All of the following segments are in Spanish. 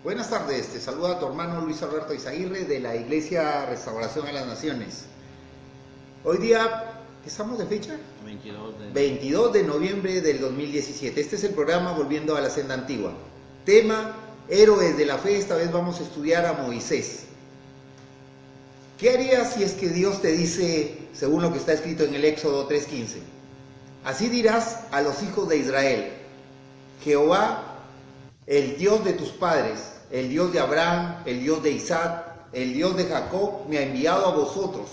Buenas tardes, te saluda tu hermano Luis Alberto Izaguirre de la Iglesia Restauración a las Naciones. Hoy día, ¿qué estamos de fecha? 22 de noviembre del 2017. Este es el programa Volviendo a la Senda Antigua. Tema, Héroes de la Fe. Esta vez vamos a estudiar a Moisés. ¿Qué harías si es que Dios te dice, según lo que está escrito en el Éxodo 3:15? Así dirás a los hijos de Israel: Jehová, el Dios de tus padres, el Dios de Abraham, el Dios de Isaac, el Dios de Jacob, me ha enviado a vosotros.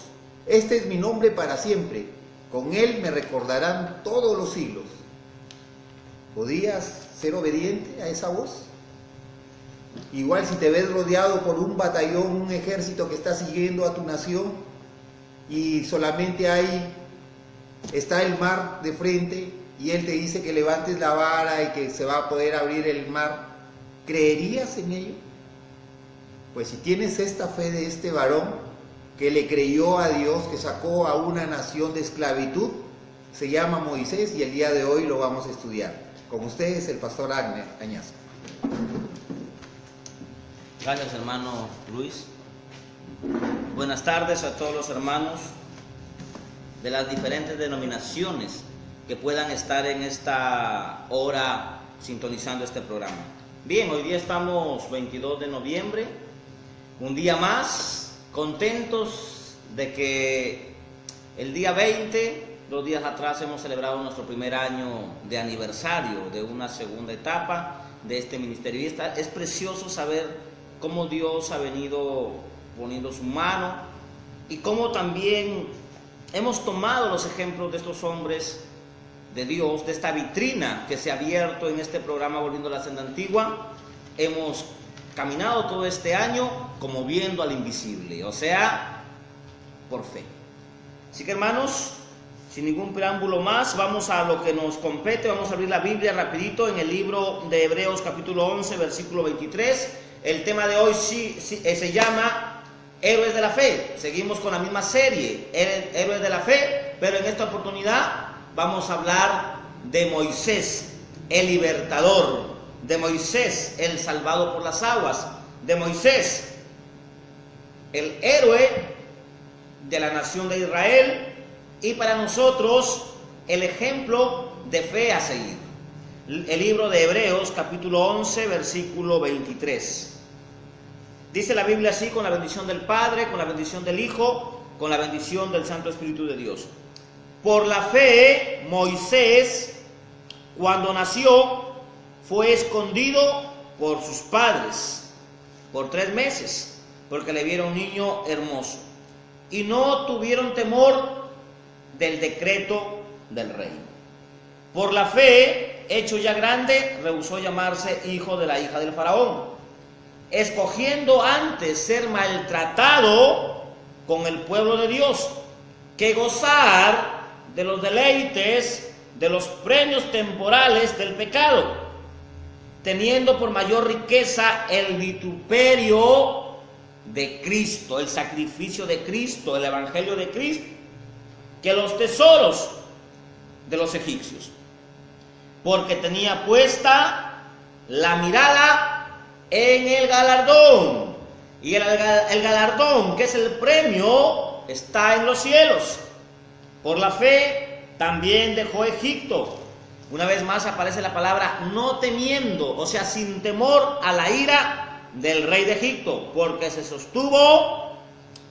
Este es mi nombre para siempre. Con él me recordarán todos los siglos. ¿Podrías ser obediente a esa voz? Igual si te ves rodeado por un batallón, un ejército que está siguiendo a tu nación y solamente está el mar de frente y él te dice que levantes la vara y que se va a poder abrir el mar, ¿creerías en ello? Pues si tienes esta fe de este varón que le creyó a Dios, que sacó a una nación de esclavitud, se llama Moisés y el día de hoy lo vamos a estudiar. Con ustedes el pastor Agner Añasco. Gracias, hermano Luis. Buenas tardes a todos los hermanos de las diferentes denominaciones que puedan estar en esta hora sintonizando este programa. Bien, hoy día estamos 22 de noviembre, un día más, contentos de que el día 20, 2 días atrás, hemos celebrado nuestro primer año de aniversario de una segunda etapa de este ministerio. Y es precioso saber cómo Dios ha venido poniendo su mano y cómo también hemos tomado los ejemplos de estos hombres de Dios, de esta vitrina que se ha abierto en este programa Volviendo a la Senda Antigua. Hemos caminado todo este año como viendo al invisible, o sea, por fe. Así que, hermanos, sin ningún preámbulo más, vamos a lo que nos compete. Vamos a abrir la Biblia rapidito en el libro de Hebreos capítulo 11, versículo 23. El tema de hoy se llama Héroes de la Fe. Seguimos con la misma serie, Héroes de la Fe, pero en esta oportunidad vamos a hablar de Moisés, el libertador, de Moisés, el salvado por las aguas, de Moisés, el héroe de la nación de Israel, y para nosotros el ejemplo de fe a seguir. El libro de Hebreos capítulo 11, versículo 23. Dice la Biblia así: con la bendición del Padre, con la bendición del Hijo, con la bendición del Santo Espíritu de Dios. Por la fe, Moisés, cuando nació, fue escondido por sus padres por 3 meses, porque le vieron un niño hermoso, y no tuvieron temor del decreto del rey. Por la fe, hecho ya grande, rehusó llamarse hijo de la hija del faraón, escogiendo antes ser maltratado con el pueblo de Dios, que gozar de los deleites, de los premios temporales del pecado, teniendo por mayor riqueza el vituperio de Cristo, el sacrificio de Cristo, el evangelio de Cristo, que los tesoros de los egipcios, porque tenía puesta la mirada en el galardón, y el galardón, que es el premio, está en los cielos. Por la fe también dejó Egipto. Una vez más aparece la palabra no temiendo, o sea, sin temor a la ira del rey de Egipto, porque se sostuvo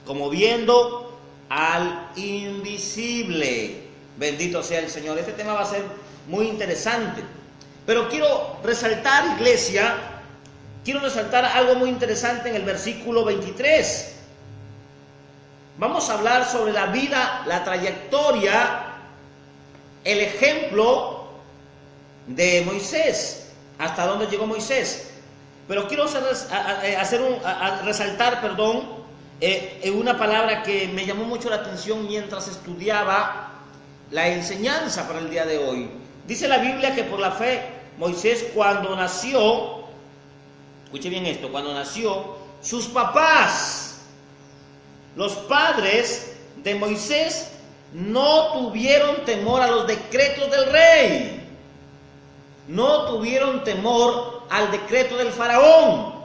como viendo al invisible. Bendito sea el Señor. Este tema va a ser muy interesante, pero quiero resaltar, iglesia, algo muy interesante en el versículo 23. Vamos a hablar sobre la vida, la trayectoria, el ejemplo de Moisés, hasta dónde llegó Moisés. Pero quiero resaltar una palabra que me llamó mucho la atención mientras estudiaba la enseñanza para el día de hoy. Dice la Biblia que por la fe Moisés, cuando nació, escuche bien esto, cuando nació, sus papás, los padres de Moisés, no tuvieron temor a los decretos del rey, no tuvieron temor al decreto del faraón,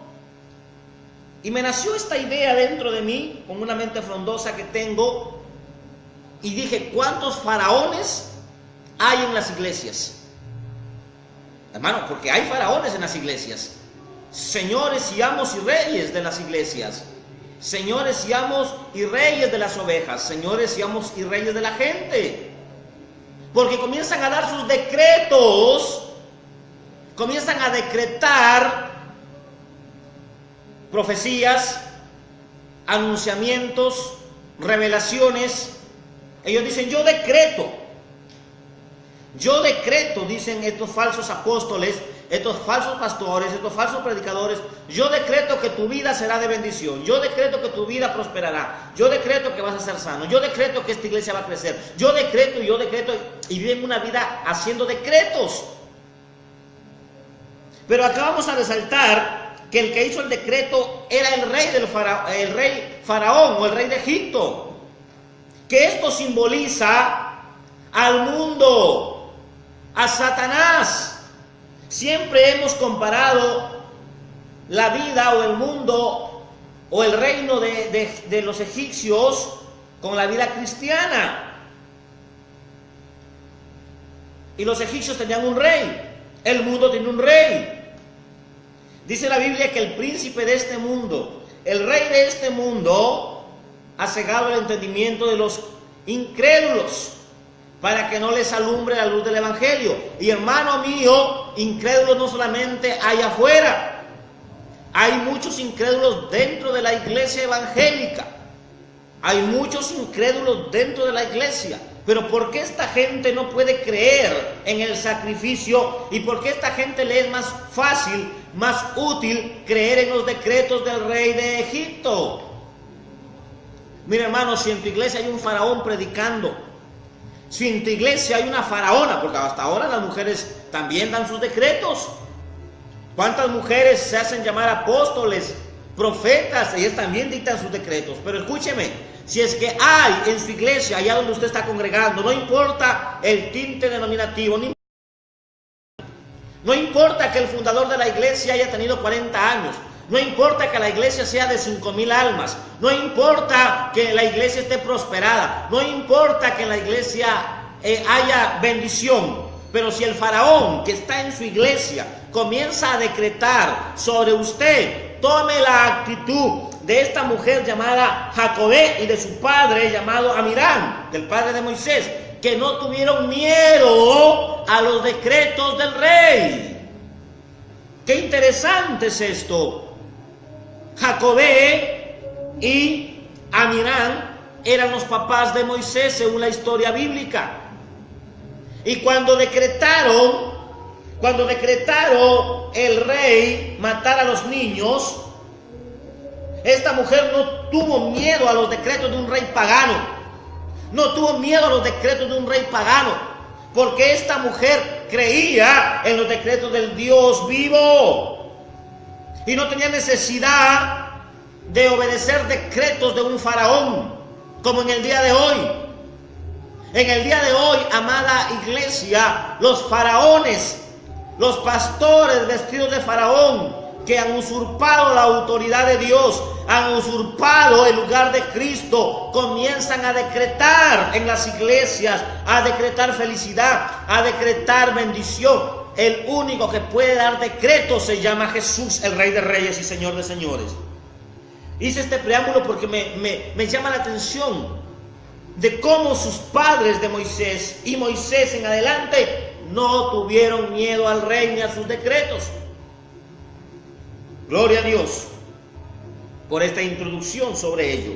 Y me nació esta idea dentro de mí, con una mente frondosa que tengo, y dije, ¿cuántos faraones hay en las iglesias? Hermano, porque hay faraones en las iglesias, señores y amos y reyes de las iglesias, señores y amos y reyes de las ovejas, señores y amos y reyes de la gente, porque comienzan a dar sus decretos, comienzan a decretar profecías, anunciamientos, revelaciones. Ellos dicen, yo decreto, dicen estos falsos apóstoles, estos falsos pastores, estos falsos predicadores, yo decreto que tu vida será de bendición, yo decreto que tu vida prosperará, yo decreto que vas a ser sano, yo decreto que esta iglesia va a crecer, yo decreto, y viven una vida haciendo decretos. Pero acá vamos a resaltar que el que hizo el decreto era el rey faraón o el rey de Egipto, que esto simboliza al mundo, a Satanás. Siempre hemos comparado la vida o el mundo o el reino de los egipcios con la vida cristiana. Y los egipcios tenían un rey, el mundo tiene un rey. Dice la Biblia que el príncipe de este mundo, el rey de este mundo, ha cegado el entendimiento de los incrédulos para que no les alumbre la luz del evangelio. Y hermano mío, incrédulos no solamente hay afuera, hay muchos incrédulos dentro de la iglesia evangélica, hay muchos incrédulos dentro de la iglesia. Pero ¿por qué esta gente no puede creer en el sacrificio? ¿Y por qué esta gente le es más fácil, más útil creer en los decretos del rey de Egipto? Mira, hermano, si en tu iglesia hay un faraón predicando, si en tu iglesia hay una faraona, porque hasta ahora las mujeres también dan sus decretos. ¿Cuántas mujeres se hacen llamar apóstoles, profetas? Ellas también dictan sus decretos. Pero escúcheme, si es que hay en su iglesia, allá donde usted está congregando, no importa el tinte denominativo, no importa que el fundador de la iglesia haya tenido 40 años, no importa que la iglesia sea de 5,000 almas, no importa que la iglesia esté prosperada, no importa que en la iglesia haya bendición, pero si el faraón que está en su iglesia comienza a decretar sobre usted, tome la actitud de esta mujer llamada Jacobé y de su padre llamado Amirán, del padre de Moisés, que no tuvieron miedo a los decretos del rey. Qué interesante es esto. Jacobé y Amirán eran los papás de Moisés según la historia bíblica. Y cuando decretaron el rey matar a los niños, esta mujer no tuvo miedo a los decretos de un rey pagano. No tuvo miedo a los decretos de un rey pagano, porque esta mujer creía en los decretos del Dios vivo. Y no tenía necesidad de obedecer decretos de un faraón, como en el día de hoy. En el día de hoy, amada iglesia, los faraones, los pastores vestidos de faraón, que han usurpado la autoridad de Dios, han usurpado el lugar de Cristo, comienzan a decretar en las iglesias, a decretar felicidad, a decretar bendición. El único que puede dar decretos se llama Jesús, el Rey de Reyes y Señor de Señores. Hice este preámbulo porque me llama la atención de cómo sus padres de Moisés y Moisés en adelante no tuvieron miedo al rey ni a sus decretos. Gloria a Dios por esta introducción sobre ello.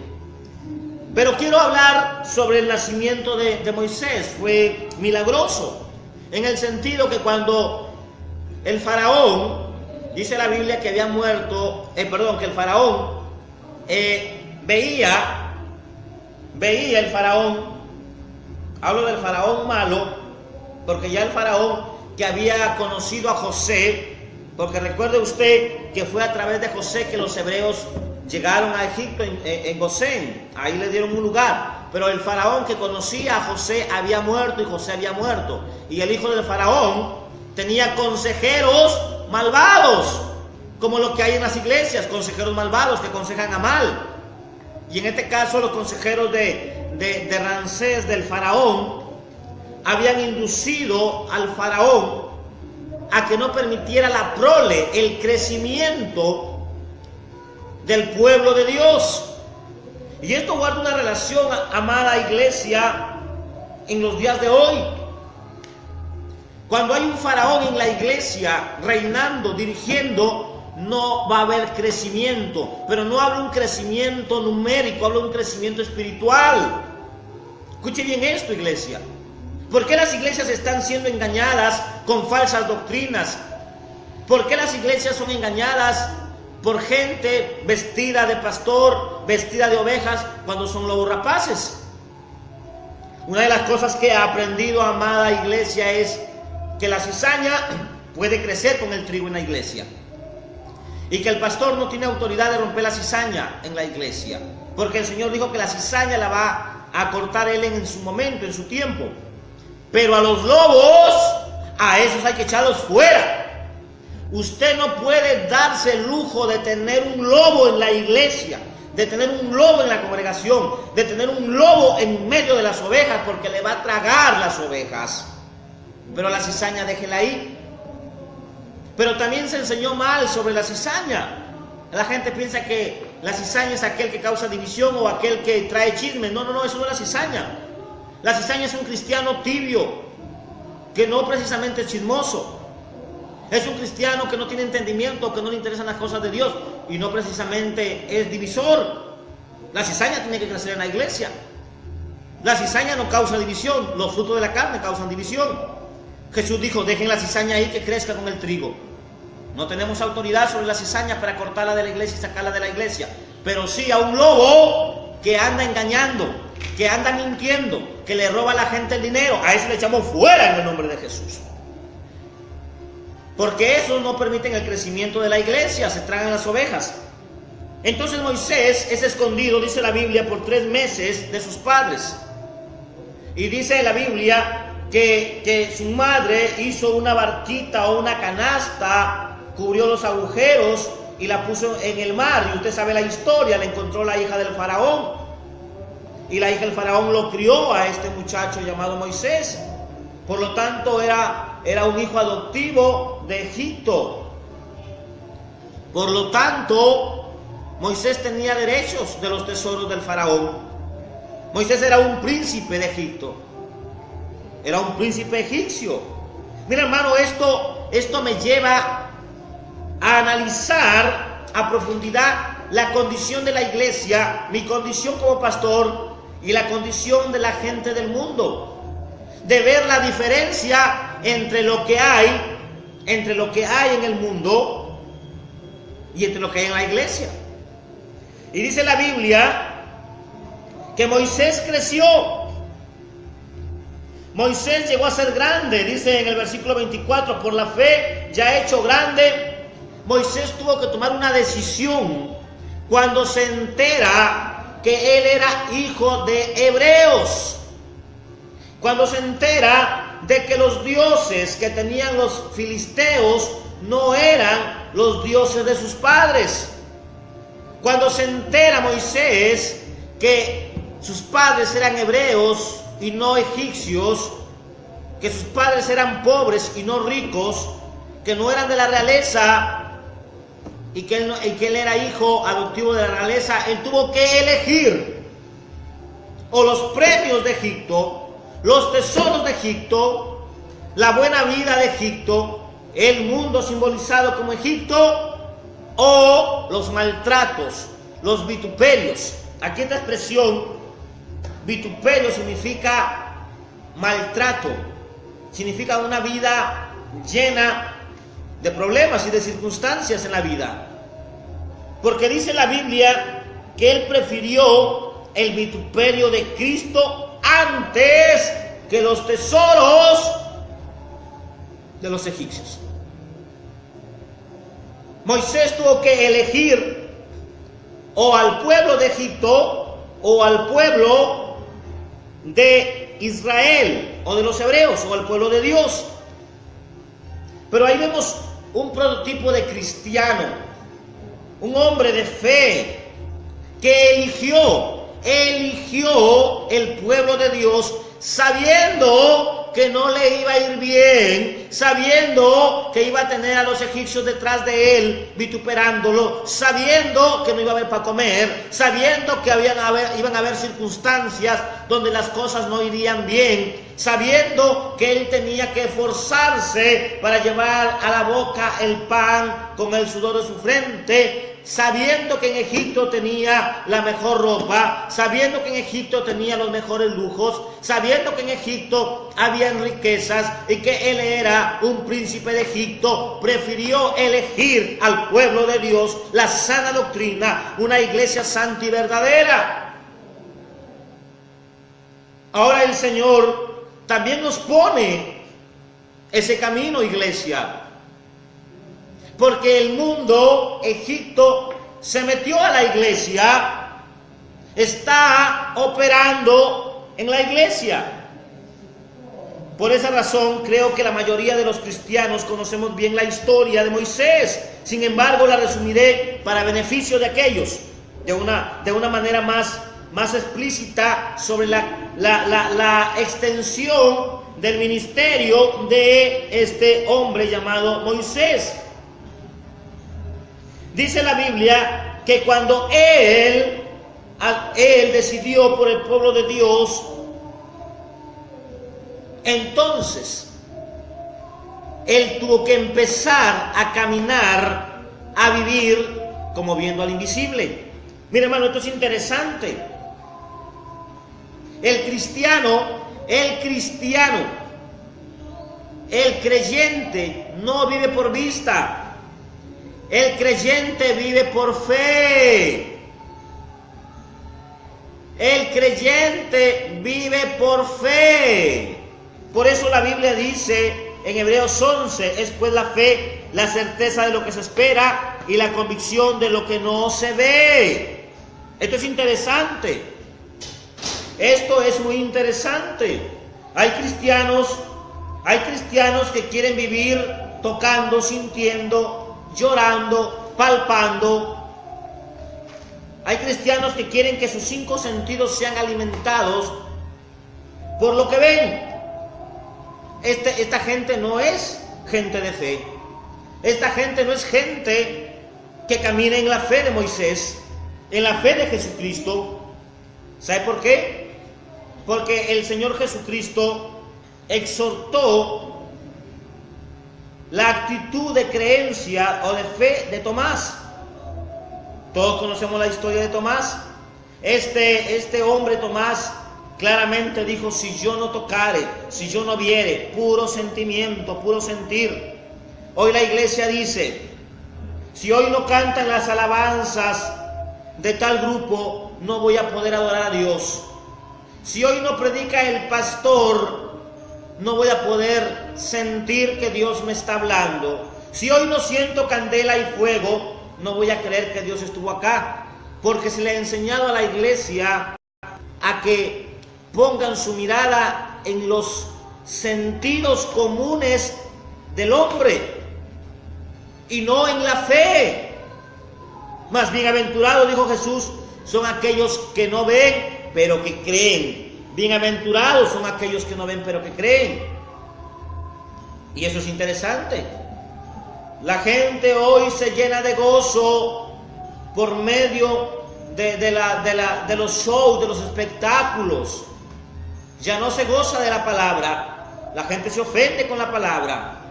Pero quiero hablar sobre el nacimiento de Moisés. Fue milagroso, en el sentido que cuando el faraón, dice la Biblia que había muerto, que el faraón veía el faraón, hablo del faraón malo, porque ya el faraón que había conocido a José, porque recuerde usted que fue a través de José que los hebreos llegaron a Egipto en Gosén, ahí le dieron un lugar, pero el faraón que conocía a José había muerto y José había muerto, y el hijo del faraón tenía consejeros malvados, como lo que hay en las iglesias, consejeros malvados que aconsejan a mal. Y en este caso los consejeros de Ramsés, del faraón, habían inducido al faraón a que no permitiera la prole, el crecimiento del pueblo de Dios. Y esto guarda una relación, amada iglesia, en los días de hoy. Cuando hay un faraón en la iglesia reinando, dirigiendo, no va a haber crecimiento. Pero no hablo de un crecimiento numérico, hablo de un crecimiento espiritual. Escuche bien esto, iglesia. ¿Por qué las iglesias están siendo engañadas con falsas doctrinas? ¿Por qué las iglesias son engañadas por gente vestida de pastor, vestida de ovejas, cuando son lobos rapaces? Una de las cosas que he aprendido, amada iglesia, es que la cizaña puede crecer con el trigo en la iglesia. Y que el pastor no tiene autoridad de romper la cizaña en la iglesia. Porque el Señor dijo que la cizaña la va a cortar Él en su momento, en su tiempo. Pero a los lobos, a esos hay que echarlos fuera. Usted no puede darse el lujo de tener un lobo en la iglesia, de tener un lobo en la congregación, de tener un lobo en medio de las ovejas, porque le va a tragar las ovejas. Pero la cizaña déjela ahí. Pero también se enseñó mal sobre la cizaña. La gente piensa que la cizaña es aquel que causa división o aquel que trae chisme. No, eso no es la cizaña. La cizaña es un cristiano tibio, que no precisamente es chismoso. Es un cristiano que no tiene entendimiento, que no le interesan las cosas de Dios, y no precisamente es divisor. La cizaña tiene que crecer en la iglesia. La cizaña no causa división, los frutos de la carne causan división. Jesús dijo, dejen la cizaña ahí que crezca con el trigo. No tenemos autoridad sobre la cizaña para cortarla de la iglesia y sacarla de la iglesia, pero sí a un lobo que anda engañando, que anda mintiendo, que le roba a la gente el dinero. A eso le echamos fuera en el nombre de Jesús. Porque esos no permiten el crecimiento de la iglesia, se tragan las ovejas. Entonces Moisés es escondido, dice la Biblia, por 3 meses de sus padres. Y dice la Biblia que su madre hizo una barquita o una canasta, cubrió los agujeros y la puso en el mar. Y usted sabe la historia, la encontró la hija del faraón. Y la hija del faraón lo crió a este muchacho llamado Moisés. Por lo tanto era un hijo adoptivo de Egipto. Por lo tanto, Moisés tenía derechos de los tesoros del faraón. Moisés era un príncipe de Egipto. Era un príncipe egipcio. Mira, hermano, esto me lleva a analizar a profundidad la condición de la iglesia, mi condición como pastor y la condición de la gente del mundo. De ver la diferencia entre lo que hay en el mundo y entre lo que hay en la iglesia. Y dice la Biblia que Moisés creció. Moisés llegó a ser grande, dice en el versículo 24, por la fe ya hecho grande. Moisés tuvo que tomar una decisión cuando se entera que él era hijo de hebreos. Cuando se entera de que los dioses que tenían los filisteos no eran los dioses de sus padres. Cuando se entera Moisés que sus padres eran hebreos y no egipcios, que sus padres eran pobres y no ricos, que no eran de la realeza y que él era hijo adoptivo de la realeza, él tuvo que elegir o los premios de Egipto, los tesoros de Egipto, la buena vida de Egipto, el mundo simbolizado como Egipto, o los maltratos, los vituperios. Aquí esta expresión vituperio significa maltrato, significa una vida llena de problemas y de circunstancias en la vida. Porque dice la Biblia que él prefirió el vituperio de Cristo antes que los tesoros de los egipcios. Moisés tuvo que elegir o al pueblo de Egipto o al pueblo de Israel o de los hebreos o al pueblo de Dios. Pero ahí vemos un prototipo de cristiano, un hombre de fe que eligió el pueblo de Dios sabiendo que no le iba a ir bien, sabiendo que iba a tener a los egipcios detrás de él, vituperándolo, sabiendo que no iba a haber para comer, sabiendo que iban a haber circunstancias donde las cosas no irían bien, sabiendo que él tenía que esforzarse para llevar a la boca el pan con el sudor de su frente, sabiendo que en Egipto tenía la mejor ropa, sabiendo que en Egipto tenía los mejores lujos, sabiendo que en Egipto habían riquezas y que él era un príncipe de Egipto, prefirió elegir al pueblo de Dios, la sana doctrina, una iglesia santa y verdadera. Ahora el Señor también nos pone ese camino, iglesia. Porque el mundo, Egipto, se metió a la iglesia, está operando en la iglesia. Por esa razón, creo que la mayoría de los cristianos conocemos bien la historia de Moisés. Sin embargo, la resumiré para beneficio de aquellos, de una manera más explícita sobre la extensión del ministerio de este hombre llamado Moisés. Dice la Biblia que cuando él decidió por el pueblo de Dios, entonces él tuvo que empezar a caminar, a vivir como viendo al invisible. Mira, hermano, esto es interesante. El creyente no vive por vista. El creyente vive por fe. El creyente vive por fe. Por eso la Biblia dice en Hebreos 11, es pues la fe, la certeza de lo que se espera y la convicción de lo que no se ve. Esto es interesante. Esto es muy interesante. Hay cristianos que quieren vivir tocando, sintiendo, llorando, palpando. Hay cristianos que quieren que sus 5 sentidos sean alimentados por lo que ven. Esta gente no es gente de fe. Esta gente no es gente que camina en la fe de Moisés, en la fe de Jesucristo. ¿Sabe por qué? Porque el Señor Jesucristo exhortó la actitud de creencia o de fe de Tomás. Todos conocemos la historia de Tomás. Este hombre Tomás claramente dijo: si yo no tocare, si yo no viere, puro sentimiento, puro sentir. Hoy la iglesia dice: si hoy no cantan las alabanzas de tal grupo, no voy a poder adorar a Dios. Si hoy no predica el pastor, no voy a poder sentir que Dios me está hablando. Si hoy no siento candela y fuego, no voy a creer que Dios estuvo acá. Porque se le ha enseñado a la iglesia a que pongan su mirada en los sentidos comunes del hombre y no en la fe. Más bienaventurados, dijo Jesús, son aquellos que no ven pero que creen. Bienaventurados son aquellos que no ven pero que creen. Y eso es interesante. La gente hoy se llena de gozo por medio de los shows, de los espectáculos. Ya no se goza de la palabra. La gente se ofende con la palabra.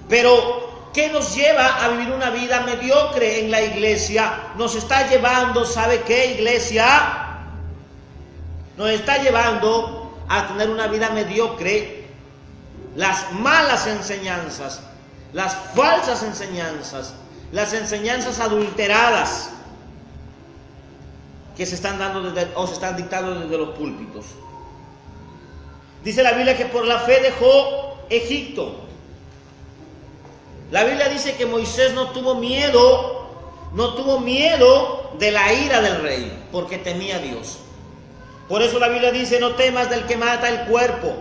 Pero ¿qué nos lleva a vivir una vida mediocre en la iglesia? Nos está llevando, ¿sabe qué, iglesia? Nos está llevando a tener una vida mediocre. Las malas enseñanzas, las falsas enseñanzas, las enseñanzas adulteradas que se están dando o se están dictando desde los púlpitos. Dice la Biblia que por la fe dejó Egipto. La Biblia dice que Moisés no tuvo miedo de la ira del rey, porque temía a Dios. Por eso la Biblia dice: no temas del que mata el cuerpo,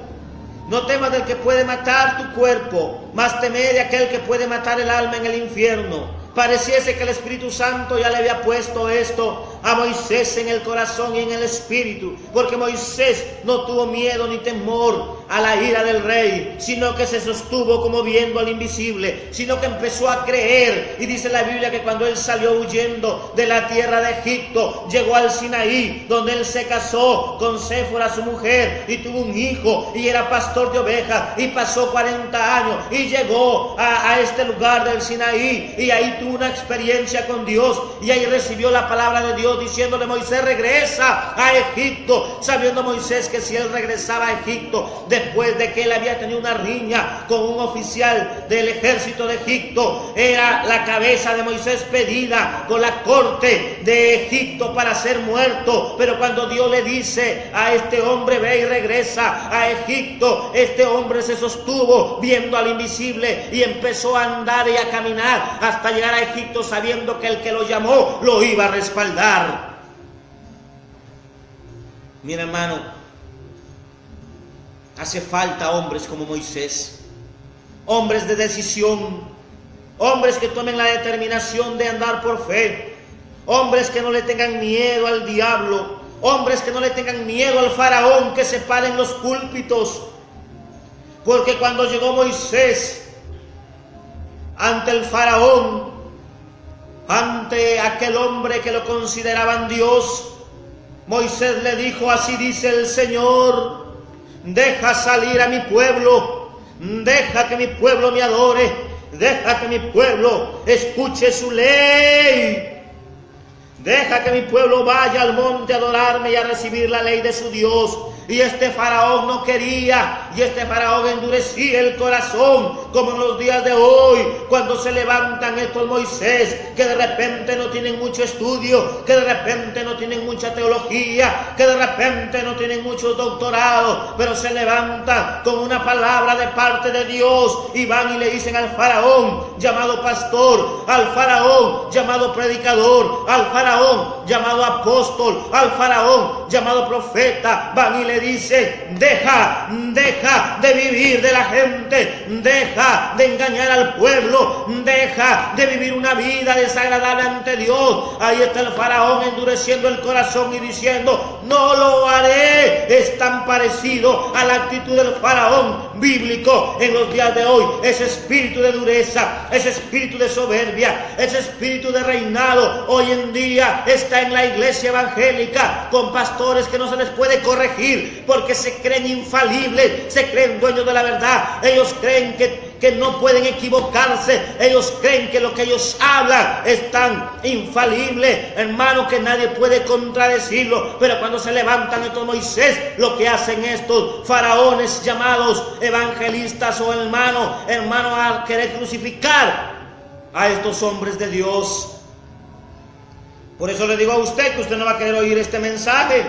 no temas del que puede matar tu cuerpo, mas temed de aquel que puede matar el alma en el infierno. Pareciese que el Espíritu Santo ya le había puesto esto a Moisés en el corazón y en el espíritu, porque Moisés no tuvo miedo ni temor a la ira del rey, sino que se sostuvo como viendo al invisible, sino que empezó a creer. Y dice la Biblia que cuando él salió huyendo de la tierra de Egipto, llegó al Sinaí, donde él se casó con Séfora, su mujer, y tuvo un hijo, y era pastor de ovejas, y pasó 40 años, y llegó a este lugar del Sinaí, y ahí tuvo una experiencia con Dios, y ahí recibió la palabra de Dios, diciéndole: Moisés, regresa a Egipto, sabiendo Moisés que si él regresaba a Egipto, después de que él había tenido una riña con un oficial del ejército de Egipto, era la cabeza de Moisés pedida con la corte de Egipto para ser muerto. Pero cuando Dios le dice a este hombre: ve y regresa a Egipto, este hombre se sostuvo viendo al invisible y empezó a andar y a caminar hasta llegar a Egipto, sabiendo que el que lo llamó lo iba a respaldar. Mira, hermano, hace falta hombres como Moisés, hombres de decisión, hombres que tomen la determinación de andar por fe, hombres que no le tengan miedo al diablo, hombres que no le tengan miedo al faraón que se para en los púlpitos. Porque cuando llegó Moisés ante el faraón, ante aquel hombre que lo consideraban Dios, Moisés le dijo: así dice el Señor, deja salir a mi pueblo, deja que mi pueblo me adore, deja que mi pueblo escuche su ley, deja que mi pueblo vaya al monte a adorarme y a recibir la ley de su Dios. Y este faraón no quería, y este faraón endurecía el corazón, como en los días de hoy, cuando se levantan estos Moisés, que de repente no tienen mucho estudio, que de repente no tienen mucha teología, que de repente no tienen muchos doctorados, pero se levantan con una palabra de parte de Dios, y van y le dicen al faraón llamado pastor, al faraón llamado predicador, al faraón llamado apóstol, al faraón llamado profeta, van y le dicen: deja de vivir de la gente, deja de engañar al pueblo, deja de vivir una vida desagradable ante Dios. Ahí está el faraón endureciendo el corazón y diciendo: no lo haré. Es tan parecido a la actitud del faraón bíblico en los días de hoy, ese espíritu de dureza, ese espíritu de soberbia, ese espíritu de reinado. Hoy en día está en la iglesia evangélica con pastores que no se les puede corregir porque se creen infalibles, se creen dueños de la verdad. Ellos creen que no pueden equivocarse, ellos creen que lo que ellos hablan es tan infalible, hermano, que nadie puede contradecirlo. Pero cuando se levantan estos Moisés, lo que hacen estos faraones llamados evangelistas o hermano, a querer crucificar a estos hombres de Dios. Por eso le digo a usted que usted no va a querer oír este mensaje.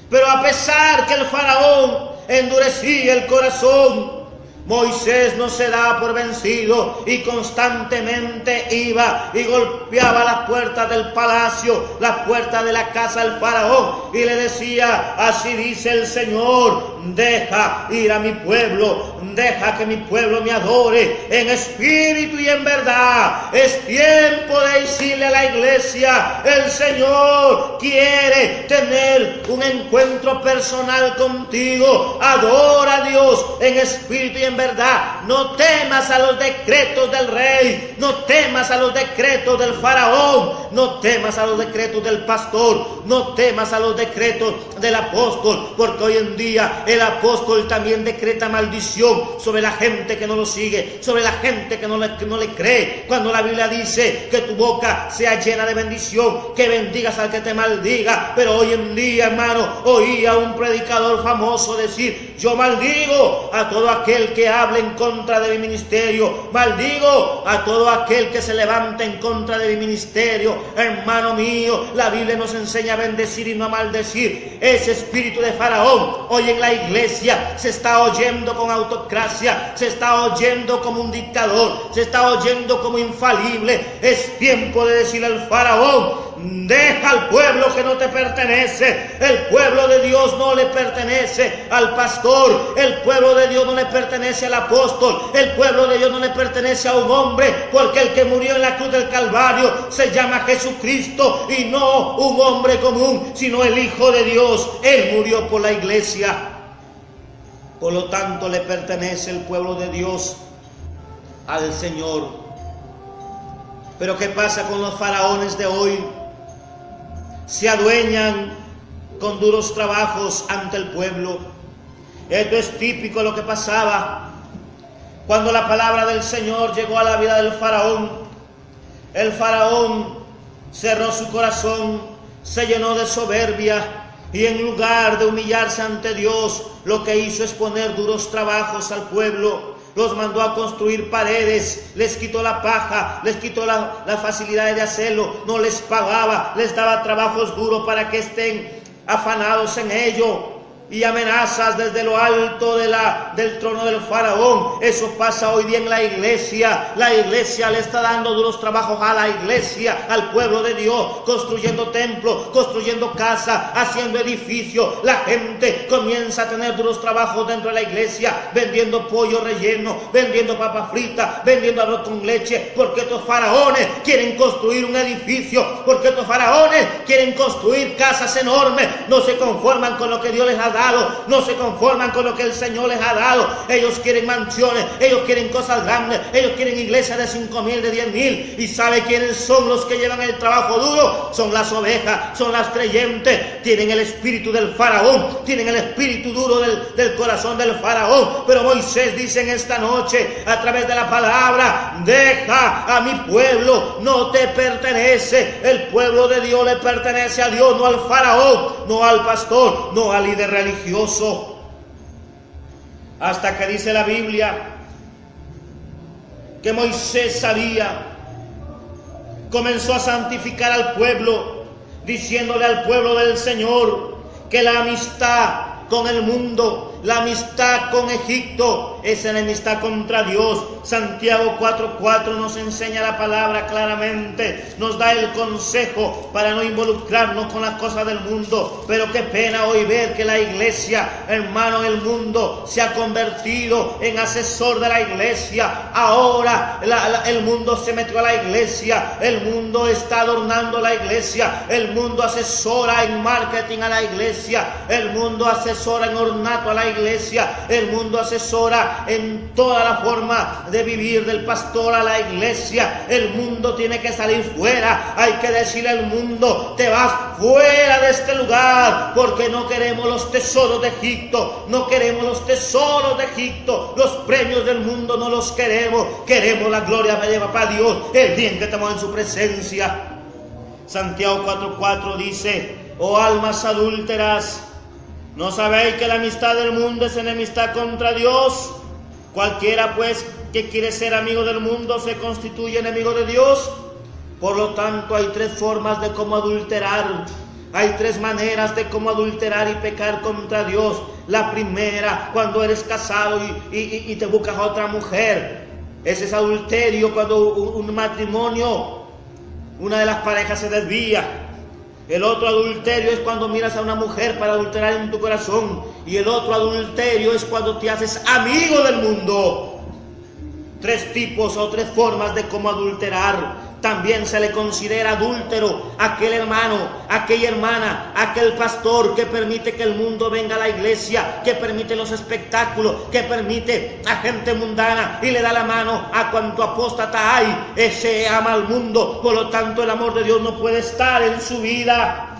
Pero a pesar que el faraón endurecía el corazón, Moisés no se da por vencido y constantemente iba y golpeaba las puertas del palacio, las puertas de la casa del faraón, y le decía: así dice el Señor, deja ir a mi pueblo, deja que mi pueblo me adore en espíritu y en verdad. Es tiempo de decirle a la iglesia: el Señor quiere tener un encuentro personal contigo. Adora a Dios en espíritu y en verdad. No temas a los decretos del rey, no temas a los decretos del faraón, no temas a los decretos del pastor, no temas a los decretos del apóstol, porque hoy en día el apóstol también decreta maldición sobre la gente que no lo sigue, sobre la gente que no le cree. Cuando la Biblia dice que tu boca sea llena de bendición, que bendigas al que te maldiga. Pero hoy en día, hermano, oí a un predicador famoso decir: yo maldigo a todo aquel que hable en contra de mi ministerio, maldigo a todo aquel que se levante en contra de mi ministerio. Hermano mío, la Biblia nos enseña a bendecir y no a maldecir. Ese espíritu de faraón hoy en la iglesia se está oyendo con autocracia, se está oyendo como un dictador, se está oyendo como infalible. Es tiempo de decirle al faraón: deja al pueblo que no te pertenece. El pueblo de Dios no le pertenece al pastor, el pueblo de Dios no le pertenece al apóstol, el pueblo de Dios no le pertenece a un hombre, porque el que murió en la cruz del Calvario se llama Jesucristo, y no un hombre común, sino el Hijo de Dios. Él murió por la iglesia. Por lo tanto, le pertenece el pueblo de Dios al Señor. Pero ¿qué pasa con los faraones de hoy? Se adueñan con duros trabajos ante el pueblo. Esto es típico de lo que pasaba cuando la palabra del Señor llegó a la vida del faraón. El faraón cerró su corazón, se llenó de soberbia, y en lugar de humillarse ante Dios, lo que hizo es poner duros trabajos al pueblo. Los mandó a construir paredes, les quitó la paja, les quitó la facilidad de hacerlo, no les pagaba, les daba trabajos duros para que estén afanados en ello. Y amenazas desde lo alto del trono del faraón. Eso pasa hoy día en la iglesia. La iglesia le está dando duros trabajos a la iglesia, al pueblo de Dios, construyendo templos, construyendo casas, haciendo edificios. La gente comienza a tener duros trabajos dentro de la iglesia, vendiendo pollo relleno, vendiendo papas fritas, vendiendo arroz con leche, porque estos faraones quieren construir un edificio, porque estos faraones quieren construir casas enormes. No se conforman con lo que Dios les ha dado, no se conforman con lo que el Señor les ha dado. Ellos quieren mansiones, ellos quieren cosas grandes, ellos quieren iglesias de 5,000, de 10,000. ¿Y sabe quiénes son los que llevan el trabajo duro? Son las ovejas, son las creyentes. Tienen el espíritu del faraón, tienen el espíritu duro del corazón del faraón. Pero Moisés dice en esta noche, a través de la palabra: deja a mi pueblo, no te pertenece. El pueblo de Dios le pertenece a Dios, no al faraón, no al pastor, no al líder religioso. Hasta que dice la Biblia que Moisés sabía, comenzó a santificar al pueblo, diciéndole al pueblo del Señor que la amistad con el mundo, la amistad con Egipto, es enemistad contra Dios. Santiago 4:4 nos enseña la palabra claramente, nos da el consejo para no involucrarnos con las cosas del mundo. Pero qué pena hoy ver que la iglesia, hermano, el mundo se ha convertido en asesor de la iglesia. Ahora el mundo se metió a la iglesia, el mundo está adornando la iglesia, el mundo asesora en marketing a la iglesia, el mundo asesora en ornato a la iglesia, el mundo asesora en toda la forma de vivir del pastor a la iglesia. El mundo tiene que salir fuera. Hay que decirle al mundo: te vas fuera de este lugar, porque no queremos los tesoros de Egipto, no queremos los tesoros de Egipto, los premios del mundo no los queremos, queremos la gloria de papá Dios, el día en que estamos en su presencia. Santiago 4:4 dice: oh almas adúlteras, ¿no sabéis que la amistad del mundo es enemistad contra Dios? Cualquiera pues que quiere ser amigo del mundo se constituye enemigo de Dios. Por lo tanto, hay tres formas de cómo adulterar. Hay tres maneras de cómo adulterar y pecar contra Dios. La primera, cuando eres casado y te buscas a otra mujer. Ese es adulterio, cuando un matrimonio, una de las parejas se desvía. El otro adulterio es cuando miras a una mujer para adulterar en tu corazón. Y el otro adulterio es cuando te haces amigo del mundo. Tres tipos o tres formas de cómo adulterar. También se le considera adúltero aquel hermano, aquella hermana, aquel pastor que permite que el mundo venga a la iglesia, que permite los espectáculos, que permite a gente mundana y le da la mano a cuanto apóstata hay. Ese ama al mundo, por lo tanto el amor de Dios no puede estar en su vida.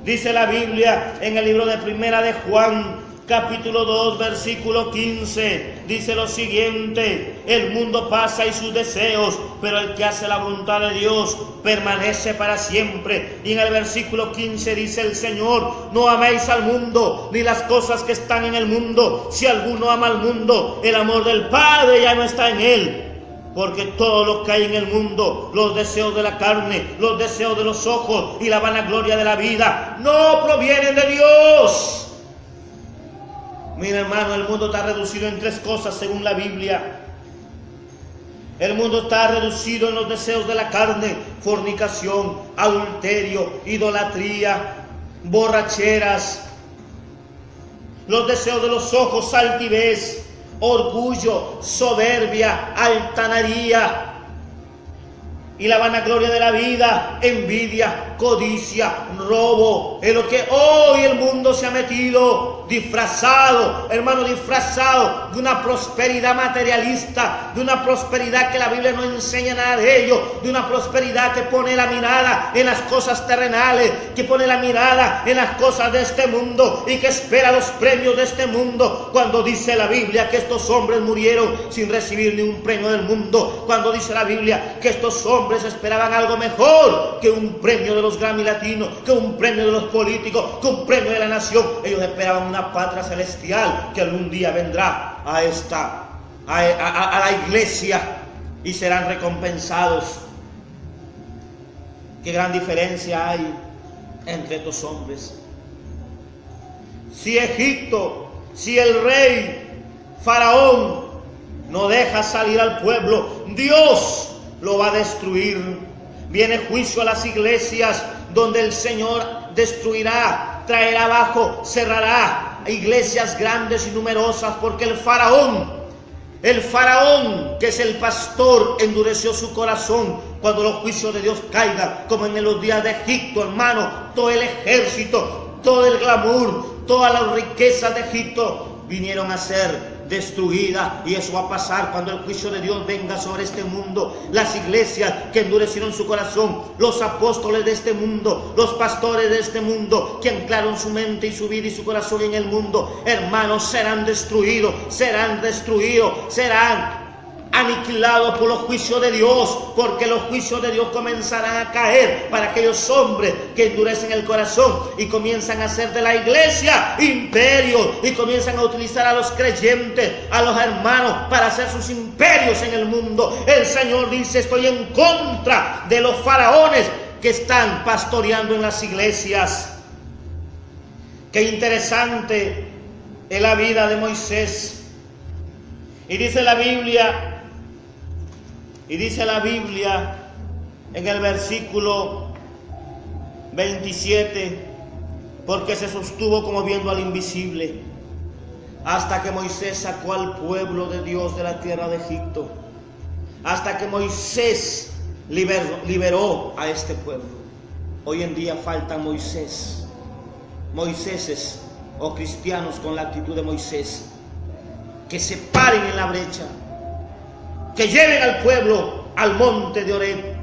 Dice la Biblia en el libro de Primera de Juan, capítulo 2, versículo 15, dice lo siguiente: el mundo pasa y sus deseos, pero el que hace la voluntad de Dios permanece para siempre. Y en el versículo 15 dice el Señor: no améis al mundo, ni las cosas que están en el mundo. Si alguno ama al mundo, el amor del Padre ya no está en él. Porque todo lo que hay en el mundo, los deseos de la carne, los deseos de los ojos y la vanagloria de la vida, no provienen de Dios. Mira, hermano, el mundo está reducido en tres cosas según la Biblia. El mundo está reducido en los deseos de la carne, fornicación, adulterio, idolatría, borracheras, los deseos de los ojos, altivez, orgullo, soberbia, altanería y la vanagloria de la vida, envidia, codicia, robo. Es lo que hoy el mundo se ha metido, disfrazado, hermano, disfrazado de una prosperidad materialista, de una prosperidad que la Biblia no enseña nada de ello, de una prosperidad que pone la mirada en las cosas terrenales, que pone la mirada en las cosas de este mundo y que espera los premios de este mundo. Cuando dice la Biblia que estos hombres murieron sin recibir ni un premio del mundo, cuando dice la Biblia que estos hombres esperaban algo mejor que un premio de los Grammy latinos, que un premio de los políticos, que un premio de la nación, ellos esperaban una patria celestial que algún día vendrá a la iglesia y serán recompensados. Qué gran diferencia hay entre estos hombres. Si Egipto, si el rey Faraón no deja salir al pueblo, Dios lo va a destruir. Viene juicio a las iglesias donde el Señor destruirá, traerá abajo, cerrará iglesias grandes y numerosas, porque el faraón, que es el pastor, endureció su corazón. Cuando los juicios de Dios caigan, como en los días de Egipto, hermano, todo el ejército, todo el glamour, todas las riquezas de Egipto vinieron a ser destruida, y eso va a pasar cuando el juicio de Dios venga sobre este mundo. Las iglesias que endurecieron su corazón, los apóstoles de este mundo, los pastores de este mundo, que anclaron su mente y su vida y su corazón en el mundo, hermanos, serán destruidos, serán aniquilados por los juicios de Dios, porque los juicios de Dios comenzarán a caer para aquellos hombres que endurecen el corazón y comienzan a hacer de la iglesia imperios y comienzan a utilizar a los creyentes, a los hermanos, para hacer sus imperios en el mundo. El Señor dice: estoy en contra de los faraones que están pastoreando en las iglesias. Qué interesante es la vida de Moisés. Y dice la Biblia en el versículo 27, porque se sostuvo como viendo al invisible, hasta que Moisés sacó al pueblo de Dios de la tierra de Egipto, hasta que Moisés liberó a este pueblo. Hoy en día faltan Moiséses o cristianos con la actitud de Moisés, que se paren en la brecha, que lleven al pueblo al monte de Horeb,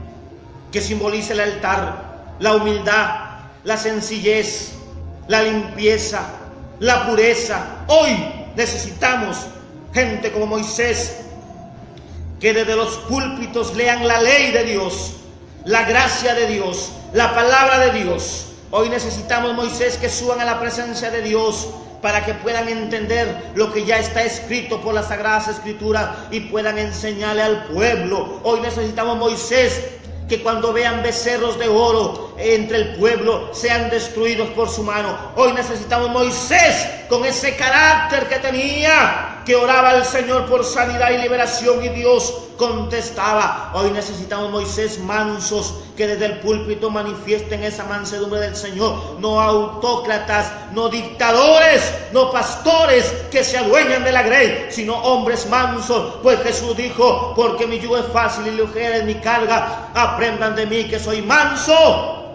que simboliza el altar, la humildad, la sencillez, la limpieza, la pureza. Hoy necesitamos gente como Moisés, que desde los púlpitos lean la ley de Dios, la gracia de Dios, la palabra de Dios. Hoy necesitamos Moisés que suban a la presencia de Dios, para que puedan entender lo que ya está escrito por las Sagradas Escrituras y puedan enseñarle al pueblo. Hoy necesitamos Moisés que cuando vean becerros de oro entre el pueblo sean destruidos por su mano. Hoy necesitamos Moisés con ese carácter que tenía, que oraba al Señor por sanidad y liberación y Dios contestaba. Hoy necesitamos Moisés mansos, que desde el púlpito manifiesten esa mansedumbre del Señor. No autócratas, no dictadores, no pastores que se adueñan de la grey, sino hombres mansos. Pues Jesús dijo: porque mi yugo es fácil y ligera es mi carga. Aprendan de mí, que soy manso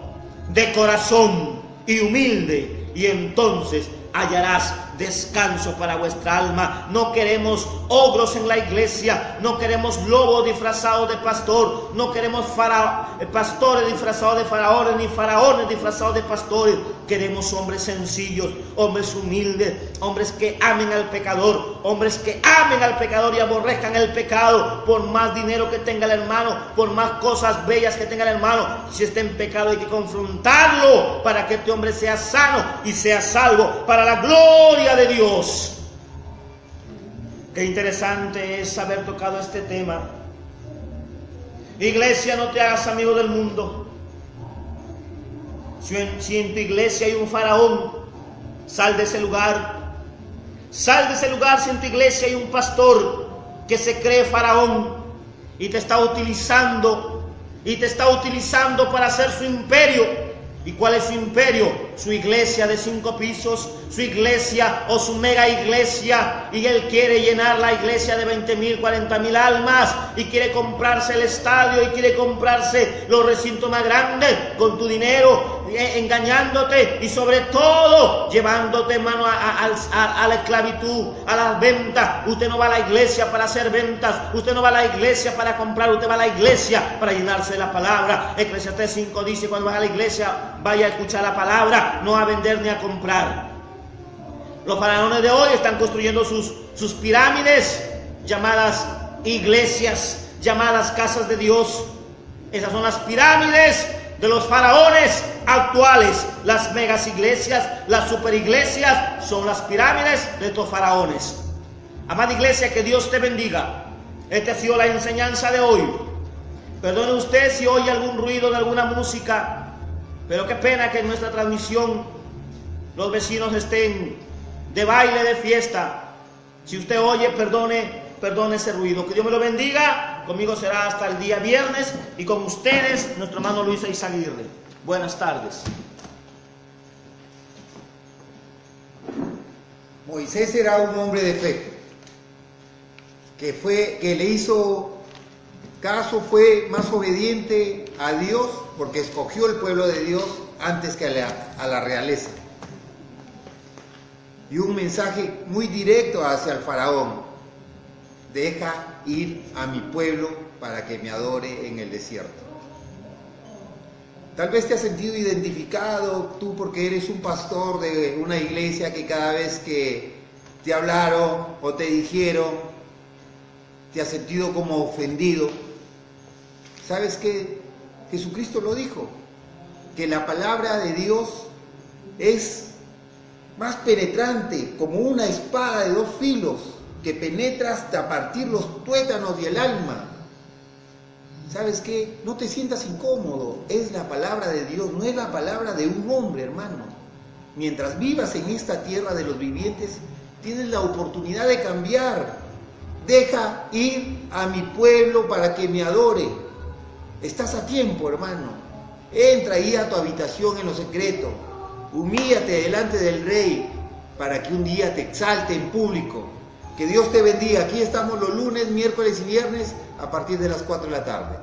de corazón y humilde, y entonces hallarás descanso para vuestra alma. No queremos ogros en la iglesia, no queremos lobos disfrazados de pastor, no queremos pastores disfrazados de faraones, ni faraones disfrazados de pastores. Queremos hombres sencillos, hombres humildes, hombres que amen al pecador, hombres que amen al pecador y aborrezcan el pecado. Por más dinero que tenga el hermano, por más cosas bellas que tenga el hermano, si está en pecado hay que confrontarlo para que este hombre sea sano y sea salvo para la gloria de Dios. Qué interesante es haber tocado este tema. Iglesia, no te hagas amigo del mundo. Si en tu iglesia hay un faraón, sal de ese lugar. Sal de ese lugar. Si en tu iglesia hay un pastor que se cree faraón, y te está utilizando para hacer su imperio. ¿Y cuál es su imperio? Su iglesia de 5 pisos, su iglesia o su mega iglesia. Y él quiere llenar la iglesia de 20,000, 40,000 almas. Y quiere comprarse el estadio y quiere comprarse los recintos más grandes con tu dinero, engañándote y sobre todo llevándote, hermano, a la esclavitud, a las ventas. Usted no va a la iglesia para hacer ventas, usted no va a la iglesia para comprar, usted va a la iglesia para llenarse de la palabra. Eclesiastés 5 dice: cuando vas a la iglesia, vaya a escuchar la palabra, no a vender ni a comprar. Los faraones de hoy están construyendo sus pirámides, llamadas iglesias, llamadas casas de Dios. Esas son las pirámides de los faraones actuales. Las megas iglesias, las super iglesias, son las pirámides de estos faraones. Amada iglesia, que Dios te bendiga. Esta ha sido la enseñanza de hoy. Perdone usted si oye algún ruido de alguna música, pero qué pena que en nuestra transmisión los vecinos estén de baile, de fiesta. Si usted oye, perdone ese ruido. Que Dios me lo bendiga. Conmigo será hasta el día viernes y con ustedes nuestro hermano Luis Eizaguirre. Buenas tardes. Moisés era un hombre de fe, que le hizo caso, fue más obediente a Dios porque escogió el pueblo de Dios antes que a la realeza. Y un mensaje muy directo hacia el faraón: deja ir a mi pueblo para que me adore en el desierto. Tal vez te has sentido identificado tú porque eres un pastor de una iglesia que cada vez que te hablaron o te dijeron, te has sentido como ofendido. ¿Sabes qué? Jesucristo lo dijo, que la palabra de Dios es más penetrante, como una espada de 2 filos, que penetra hasta partir los tuétanos y el alma. ¿Sabes qué? No te sientas incómodo, es la palabra de Dios, no es la palabra de un hombre, hermano. Mientras vivas en esta tierra de los vivientes, tienes la oportunidad de cambiar. Deja ir a mi pueblo para que me adore. Estás a tiempo, hermano. Entra ahí a tu habitación en lo secreto. Humíllate delante del Rey para que un día te exalte en público. Que Dios te bendiga. Aquí estamos los lunes, miércoles y viernes a partir de las 4 de la tarde.